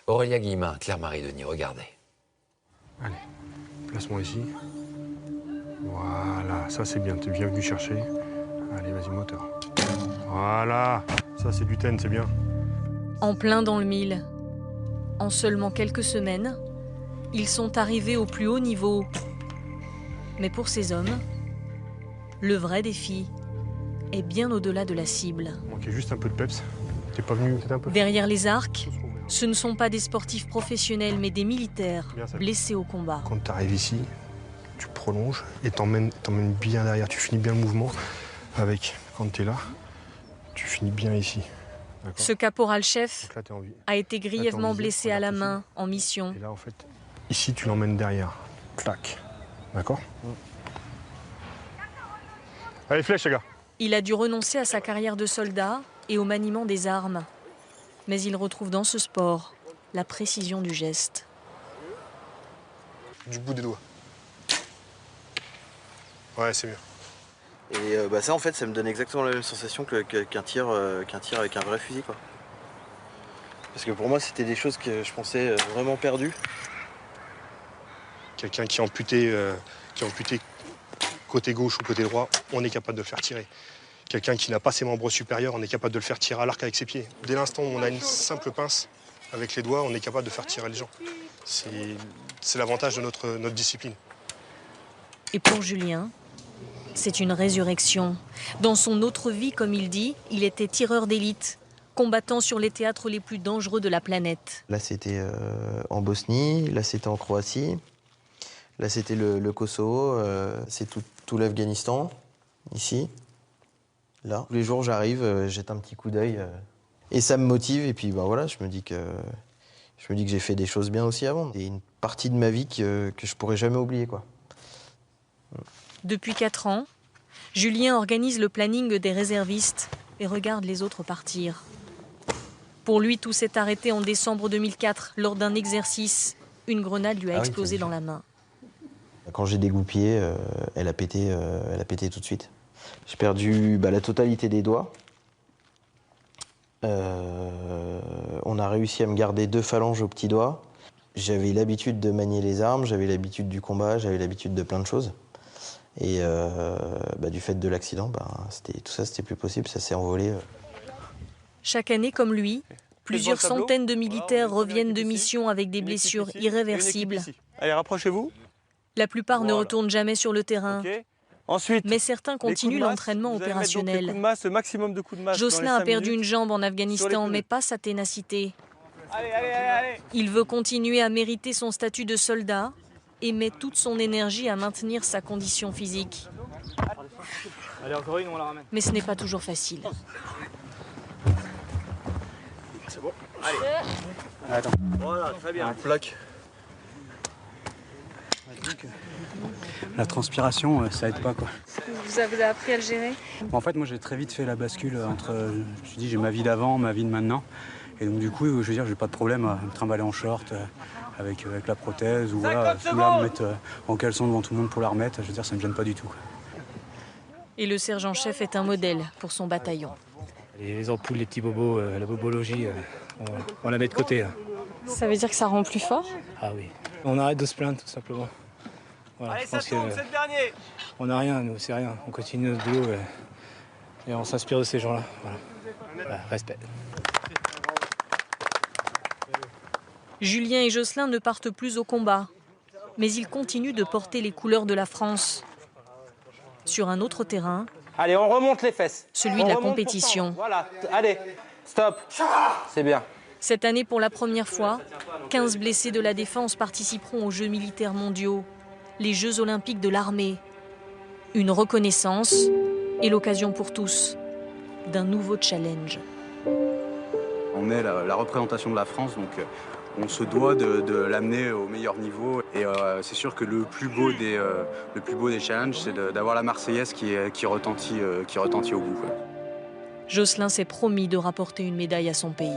Aurélia Guillemin, Claire-Marie Denis, regardez. Allez, place-moi ici. Voilà, ça c'est bien, t'es bien venu chercher. Allez, vas-y, moteur. Voilà, ça c'est du ten, c'est bien. En plein dans le mille, en seulement quelques semaines, ils sont arrivés au plus haut niveau. Mais pour ces hommes, le vrai défi est bien au-delà de la cible. Il manquait juste un peu de peps. T'es pas venu peut-être un peu? Derrière les arcs, ce ne sont pas des sportifs professionnels, mais des militaires blessés au combat. Quand tu arrives ici, tu prolonges et t'emmènes bien derrière. Tu finis bien le mouvement avec, quand tu es là, tu finis bien ici. Ce caporal-chef là, a été grièvement blessé à la main en mission. Et là, en fait, ici, tu l'emmènes derrière. Clac. D'accord? Allez, flèche, les gars. Il a dû renoncer à sa carrière de soldat et au maniement des armes. Mais il retrouve dans ce sport la précision du geste. Du bout des doigts. Ouais, c'est mieux. Et ça, en fait, ça me donne exactement la même sensation qu'un tir avec un vrai fusil, quoi. Parce que pour moi, c'était des choses que je pensais vraiment perdues. Quelqu'un qui est amputé côté gauche ou côté droit, on est capable de le faire tirer. Quelqu'un qui n'a pas ses membres supérieurs, on est capable de le faire tirer à l'arc avec ses pieds. Dès l'instant où on a une simple pince avec les doigts, on est capable de faire tirer les gens. C'est l'avantage de notre discipline. Et pour Julien, c'est une résurrection. Dans son autre vie, comme il dit, il était tireur d'élite, combattant sur les théâtres les plus dangereux de la planète. Là, c'était en Bosnie, là, c'était en Croatie, là, c'était le Kosovo, c'est tout l'Afghanistan, ici. Là, tous les jours, j'arrive, jette un petit coup d'œil et ça me motive. Et puis, voilà, je me dis que j'ai fait des choses bien aussi avant. C'est une partie de ma vie que je pourrais jamais oublier, quoi. Depuis 4 ans, Julien organise le planning des réservistes et regarde les autres partir. Pour lui, tout s'est arrêté en décembre 2004 lors d'un exercice. Une grenade lui a explosé dans la main. Quand j'ai dégoupillé, elle a pété tout de suite. J'ai perdu la totalité des doigts. On a réussi à me garder 2 phalanges aux petits doigts. J'avais l'habitude de manier les armes, j'avais l'habitude du combat, j'avais l'habitude de plein de choses. Et du fait de l'accident, tout ça, c'était plus possible, ça s'est envolé. Chaque année, comme lui, plusieurs centaines de militaires reviennent de mission avec des blessures irréversibles. Allez, rapprochez-vous. La plupart ne retournent jamais sur le terrain. Ensuite, mais certains continuent l'entraînement opérationnel. Maximum de coups de masse. Jocelyn a perdu une jambe en Afghanistan, mais pas sa ténacité. Allez. Il veut continuer à mériter son statut de soldat et met toute son énergie à maintenir sa condition physique. Allez, encore une, on la ramène. Mais ce n'est pas toujours facile. C'est bon. Allez. Attends. Voilà, très bien. Plaque. La transpiration, ça aide pas, quoi. Vous avez appris à le gérer? En fait, moi, j'ai très vite fait la bascule entre, je dis, j'ai ma vie d'avant, ma vie de maintenant. Et donc, du coup, je veux dire, j'ai pas de problème à me trimballer en short avec la prothèse ou voilà, me mettre en caleçon devant tout le monde pour la remettre. Je veux dire, ça me gêne pas du tout, quoi. Et le sergent-chef est un modèle pour son bataillon. Les ampoules, les petits bobos, la bobologie, on la met de côté, là. Ça veut dire que ça rend plus fort? Ah oui. On arrête de se plaindre, tout simplement. Voilà, allez, ça tombe, c'est le dernier. On n'a rien, nous, c'est rien. On continue notre boulot et on s'inspire de ces gens-là. Voilà. Respect. Julien et Jocelyn ne partent plus au combat, mais ils continuent de porter les couleurs de la France. Sur un autre terrain, allez, on remonte les fesses. Celui de la compétition. Voilà, allez, stop. C'est bien. Cette année, pour la première fois, 15 blessés de la défense participeront aux Jeux militaires mondiaux, les Jeux olympiques de l'armée. Une reconnaissance et l'occasion pour tous d'un nouveau challenge. On est la représentation de la France, donc on se doit de l'amener au meilleur niveau. Et c'est sûr que le plus beau des challenges, c'est d'avoir la Marseillaise qui retentit au bout, quoi. Jocelyn s'est promis de rapporter une médaille à son pays.